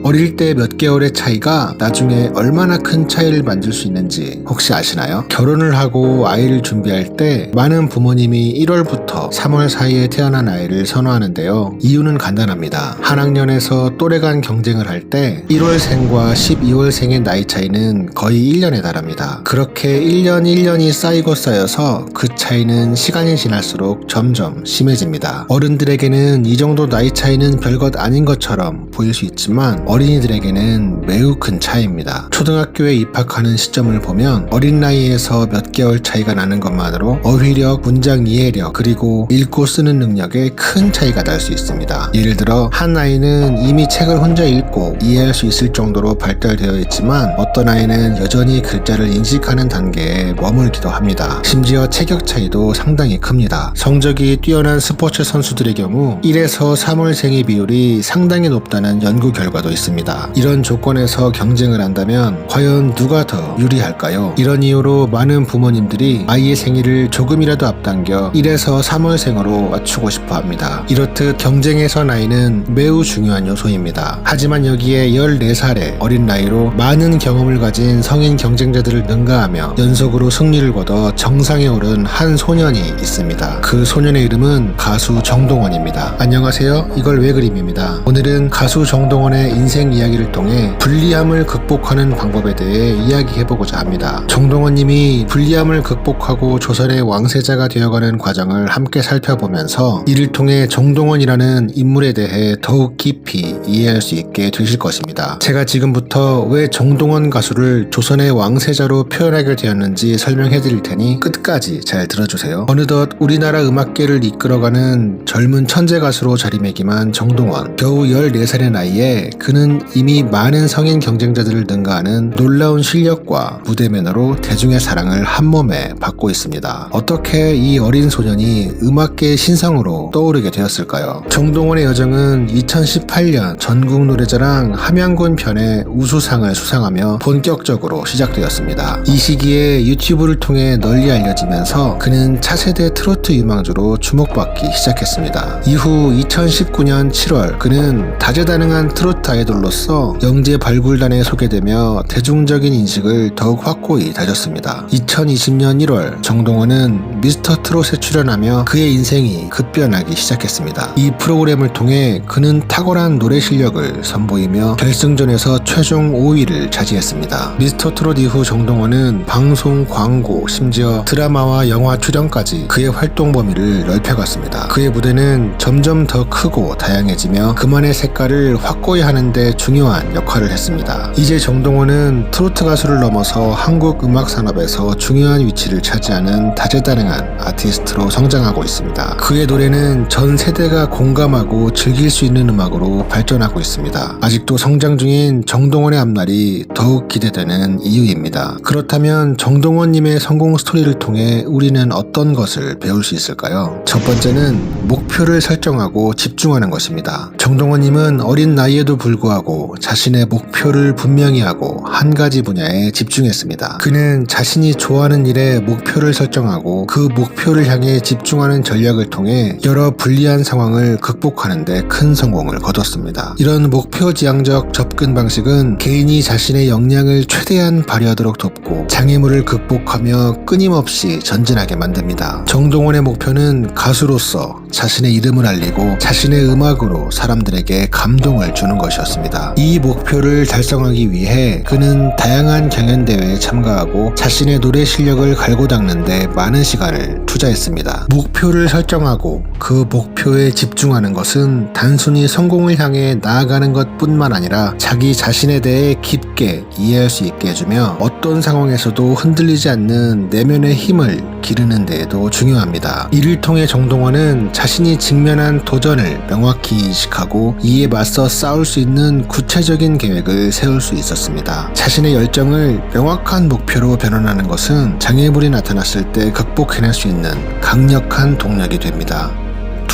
어릴 때 몇 개월의 차이가 나중에 얼마나 큰 차이를 만들 수 있는지 혹시 아시나요? 결혼을 하고 아이를 준비할 때 많은 부모님이 1월부터 3월 사이에 태어난 아이를 선호하는데요. 이유는 간단합니다. 한 학년에서 또래 간 경쟁을 할 때 1월생과 12월생의 나이 차이는 거의 1년에 달합니다. 그렇게 1년이 쌓이고 쌓여서 그 차이는 시간이 지날수록 점점 심해집니다. 어른들에게는 이 정도 나이 차이는 별것 아닌 것처럼 보일 수 있지만 어린이들에게는 매우 큰 차이입니다. 초등학교에 입학하는 시점을 보면 어린 나이에서 몇 개월 차이가 나는 것만으로 어휘력, 문장 이해력, 그리고 읽고 쓰는 능력에 큰 차이가 날 수 있습니다. 예를 들어 한 아이는 이미 책을 혼자 읽고 이해할 수 있을 정도로 발달되어 있지만 어떤 아이는 여전히 글자를 인식하는 단계에 머물기도 합니다. 심지어 체격 차이도 상당히 큽니다. 성적이 뛰어난 스포츠 선수들의 경우 1에서 3월생의 비율이 상당히 높다는 연구 결과도 있습니다. 이런 조건에서 경쟁을 한다면 과연 누가 더 유리할까요? 이런 이유로 많은 부모님들이 아이의 생일을 조금이라도 앞당겨 1에서 3월생으로 맞추고 싶어 합니다. 이렇듯 경쟁에서 나이는 매우 중요한 요소입니다. 하지만 여기에 14살의 어린 나이로 많은 경험을 가진 성인 경쟁자들을 능가하며 연속으로 승리를 거둬 정상에 오른 한 소년이 있습니다. 그 소년의 이름은 가수 정동원입니다. 안녕하세요. 이걸 왜 그림입니다. 오늘은 가수 정동원의 인생 이야기를 통해 불리함을 극복하는 방법에 대해 이야기해보고자 합니다. 정동원님이 불리함을 극복하고 조선의 왕세자가 되어가는 과정을 함께 살펴보면서 이를 통해 정동원이라는 인물에 대해 더욱 깊이 이해할 수 있게 되실 것입니다. 제가 지금부터 왜 정동원 가수를 조선의 왕세자로 표현하게 되었는지 설명해 드릴 테니 끝까지 잘 들어주세요. 어느덧 우리나라 음악계를 이끌어가는 젊은 천재 가수로 자리매김한 정동원. 겨우 14살의 나이에 그는 이미 많은 성인 경쟁자들을 능가하는 놀라운 실력과 무대 매너로 대중의 사랑을 한몸에 받고 있습니다. 어떻게 이 어린 소년이 음악계의 신성으로 떠오르게 되었을까요? 정동원의 여정은 2018년 전국노래자랑 함양군 편의 우수상을 수상하며 본격적으로 시작되었습니다. 이 시기에 유튜브를 통해 널리 알려지면서 그는 차세대 트로트 유망주로 주목받기 시작했습니다. 이후 2019년 7월 그는 다재다능한 트로트 아이돌로서 영재 발굴단에 소개되며 대중적인 인식을 더욱 확고히 다졌습니다. 2020년 1월 정동원은 미스터 트롯에 출연하며 그의 인생이 급변하기 시작했습니다. 이 프로그램을 통해 그는 탁월한 노래 실력을 선보이며 결승전에서 최종 5위를 차지했습니다. 미스터 트롯 이후 정동원은 방송, 광고, 심지어 드라마와 영화 출연까지 그의 활동 범위를 넓혀갔습니다. 그의 무대는 점점 더 크고 다양해지며 그만의 색깔을 확고히 하는데 중요한 역할을 했습니다. 이제 정동원은 트로트 가수를 넘어서 한국 음악 산업에서 중요한 위치를 차지하는 다재다능한 아티스트로 성장하고 있습니다. 그의 노래는 전 세대가 공감하고 즐길 수 있는 음악으로 발전하고 있습니다. 아직도 성장 중인 정동원의 앞날이 더욱 기대되는 이유입니다. 그렇다면 정동원님의 성공 스토리를 통해 우리는 어떤 것을 배울 수 있을까요? 첫 번째는 목표를 설정하고 집중하는 것입니다. 정동원님은 어린 나이에도 불구하고 자신의 목표를 분명히 하고 한 가지 분야에 집중했습니다. 그는 자신이 좋아하는 일에 목표를 설정하고 그 목표를 향해 집중하는 전략을 통해 여러 불리한 상황을 극복하는 데 큰 성공을 거뒀습니다. 이런 목표지향적 접근 방식은 개인이 자신의 역량을 최대한 발휘하도록 돕고 장애물을 극복하며 끊임없이 전진하게 만듭니다. 정동원의 목표는 가수로서 자신의 이름을 알리고 자신의 음악으로 사람들에게 감동을 주는 것이었습니다. 이 목표를 달성하기 위해 그는 다양한 경연대회에 참가하고 자신의 노래 실력을 갈고 닦는 데 많은 시간을 투자했습니다. 목표를 설정하고 그 목표에 집중하는 것은 단순히 성공을 향해 나아가는 것뿐만 아니라 자기 자신에 대해 깊게 이해할 수 있게 해주며 어떤 상황에서도 흔들리지 않는 내면의 힘을 기르는 데에도 중요합니다. 이를 통해 정동원은 자신이 직면한 도전을 명확히 인식하고 이에 맞서 싸울 수 있는 구체적인 계획을 세울 수 있었습니다. 자신의 열정을 명확한 목표로 변환하는 것은 장애물이 나타났을 때 극복해낼 수 있는 강력한 동력이 됩니다.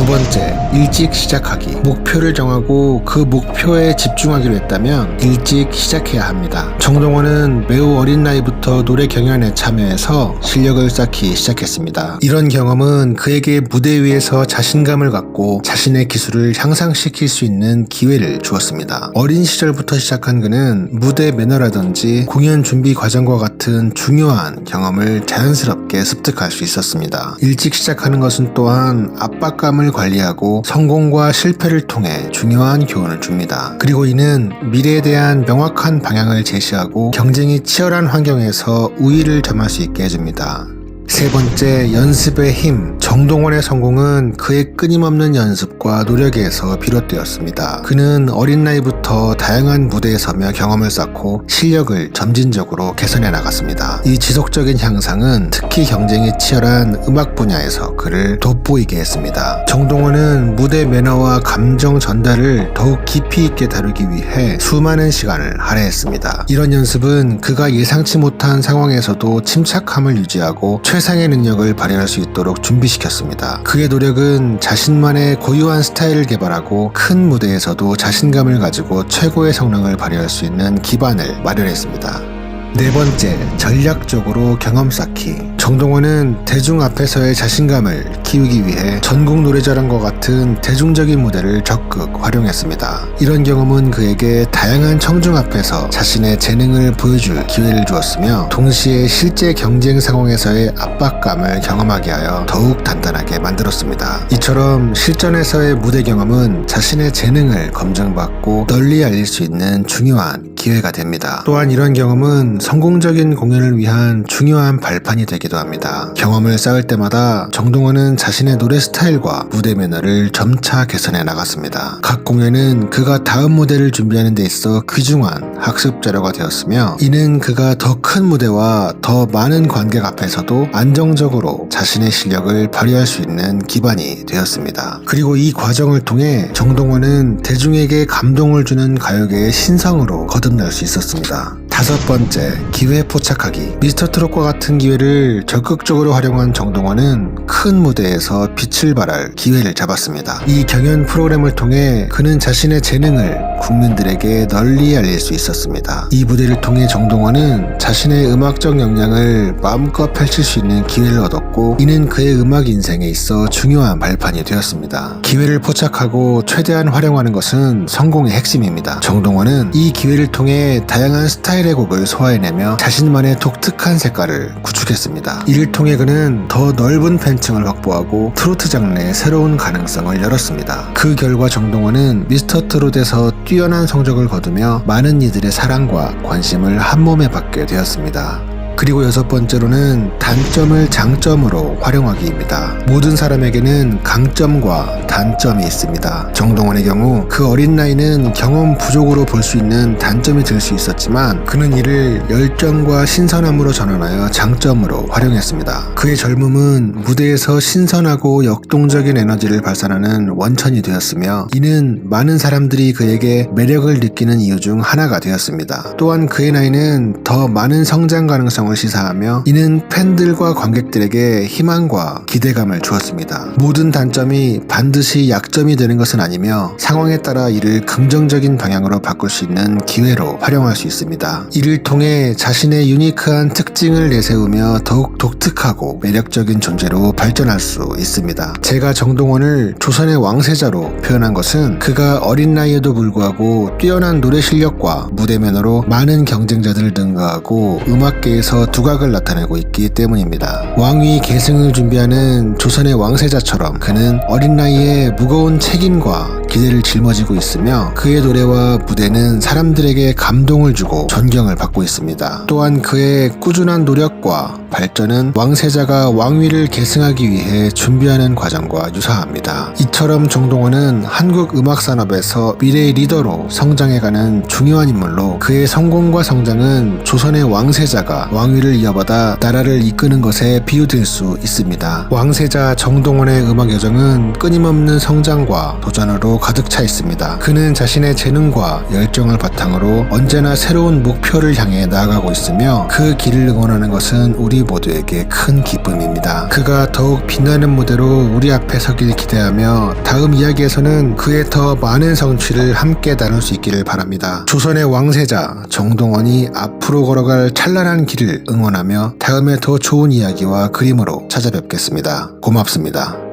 두 번째, 일찍 시작하기. 목표를 정하고 그 목표에 집중하기로 했다면 일찍 시작해야 합니다. 정동원은 매우 어린 나이부터 노래 경연에 참여해서 실력을 쌓기 시작했습니다. 이런 경험은 그에게 무대 위에서 자신감을 갖고 자신의 기술을 향상시킬 수 있는 기회를 주었습니다. 어린 시절부터 시작한 그는 무대 매너라든지 공연 준비 과정과 같은 중요한 경험을 자연스럽게 습득할 수 있었습니다. 일찍 시작하는 것은 또한 압박감을 관리하고 성공과 실패를 통해 중요한 교훈을 줍니다. 그리고 이는 미래에 대한 명확한 방향을 제시하고 경쟁이 치열한 환경에서 우위를 점할 수 있게 해줍니다. 세 번째, 연습의 힘. 정동원의 성공은 그의 끊임없는 연습과 노력에서 비롯되었습니다. 그는 어린 나이부터 다양한 무대에 서며 경험을 쌓고 실력을 점진적으로 개선해 나갔습니다. 이 지속적인 향상은 특히 경쟁이 치열한 음악 분야에서 그를 돋보이게 했습니다. 정동원은 무대 매너와 감정 전달을 더욱 깊이 있게 다루기 위해 수많은 시간을 할애했습니다. 이런 연습은 그가 예상치 못한 상황에서도 침착함을 유지하고 최상의 능력을 발휘할 수 있도록 준비시켰습니다. 그의 노력은 자신만의 고유한 스타일을 개발하고 큰 무대에서도 자신감을 가지고 최고의 성능을 발휘할 수 있는 기반을 마련했습니다. 네 번째, 전략적으로 경험 쌓기. 정동원은 대중 앞에서의 자신감을 키우기 위해 전국 노래자랑과 같은 대중적인 무대를 적극 활용했습니다. 이런 경험은 그에게 다양한 청중 앞에서 자신의 재능을 보여줄 기회를 주었으며 동시에 실제 경쟁 상황에서의 압박감을 경험하게 하여 더욱 단단하게 만들었습니다. 이처럼 실전에서의 무대 경험은 자신의 재능을 검증받고 널리 알릴 수 있는 중요한 기회가 됩니다. 또한 이런 경험은 성공적인 공연을 위한 중요한 발판이 되기도 합니다. 경험을 쌓을 때마다 정동원은 자신의 노래 스타일과 무대 매너를 점차 개선해 나갔습니다. 각 공연은 그가 다음 무대를 준비하는 데 있어 귀중한 학습 자료가 되었으며 이는 그가 더 큰 무대와 더 많은 관객 앞에서도 안정적으로 자신의 실력을 발휘할 수 있는 기반이 되었습니다. 그리고 이 과정을 통해 정동원은 대중에게 감동을 주는 가요계의 신성으로 거듭날 수 있었습니다. 다섯 번째, 기회 포착하기. 미스터트롯과 같은 기회를 적극적으로 활용한 정동원은 큰 무대에서 빛을 발할 기회를 잡았습니다. 이 경연 프로그램을 통해 그는 자신의 재능을 국민들에게 널리 알릴 수 있었습니다. 이 무대를 통해 정동원은 자신의 음악적 역량을 마음껏 펼칠 수 있는 기회를 얻었고 이는 그의 음악 인생에 있어 중요한 발판이 되었습니다. 기회를 포착하고 최대한 활용하는 것은 성공의 핵심입니다. 정동원은 이 기회를 통해 다양한 스타일의 곡을 소화해내며 자신만의 독특한 색깔을 구축했습니다. 이를 통해 그는 더 넓은 팬층을 확보하고 트로트 장르의 새로운 가능성을 열었습니다. 그 결과 정동원은 미스터트롯에서 뛰어난 성적을 거두며 많은 이들의 사랑과 관심을 한몸에 받게 되었습니다. 그리고 여섯 번째로는 단점을 장점으로 활용하기입니다. 모든 사람에게는 강점과 단점이 있습니다. 정동원의 경우 그 어린 나이는 경험 부족으로 볼 수 있는 단점이 될 수 있었지만 그는 이를 열정과 신선함으로 전환하여 장점으로 활용했습니다. 그의 젊음은 무대에서 신선하고 역동적인 에너지를 발산하는 원천이 되었으며 이는 많은 사람들이 그에게 매력을 느끼는 이유 중 하나가 되었습니다. 또한 그의 나이는 더 많은 성장 가능성을 시사하며 이는 팬들과 관객들에게 희망과 기대감을 주었습니다. 모든 단점이 반드시 약점이 되는 것은 아니며 상황에 따라 이를 긍정적인 방향으로 바꿀 수 있는 기회로 활용할 수 있습니다. 이를 통해 자신의 유니크한 특징을 내세우며 더욱 독특하고 매력적인 존재로 발전할 수 있습니다. 제가 정동원을 조선의 왕세자로 표현한 것은 그가 어린 나이에도 불구하고 뛰어난 노래 실력과 무대 매너로 많은 경쟁자들을 능가하고 음악계에서 두각을 나타내고 있기 때문입니다. 왕위 계승을 준비하는 조선의 왕세자처럼 그는 어린 나이에 무거운 책임과 기대를 짊어지고 있으며 그의 노래와 무대는 사람들에게 감동을 주고 존경을 받고 있습니다. 또한 그의 꾸준한 노력과 발전은 왕세자가 왕위를 계승하기 위해 준비하는 과정과 유사합니다. 이처럼 정동원은 한국 음악 산업에서 미래의 리더로 성장해가는 중요한 인물로 그의 성공과 성장은 조선의 왕세자가 왕위를 이어받아 나라를 이끄는 것에 비유될 수 있습니다. 왕세자 정동원의 음악 여정은 끊임없는 성장과 도전으로 가득 차 있습니다. 그는 자신의 재능과 열정을 바탕으로 언제나 새로운 목표를 향해 나아가고 있으며 그 길을 응원하는 것은 우리 모두에게 큰 기쁨입니다. 그가 더욱 빛나는 무대로 우리 앞에 서길 기대하며 다음 이야기에서는 그의 더 많은 성취를 함께 나눌 수 있기를 바랍니다. 조선의 왕세자 정동원이 앞으로 걸어갈 찬란한 길을 응원하며 다음에 더 좋은 이야기와 그림으로 찾아뵙겠습니다. 고맙습니다.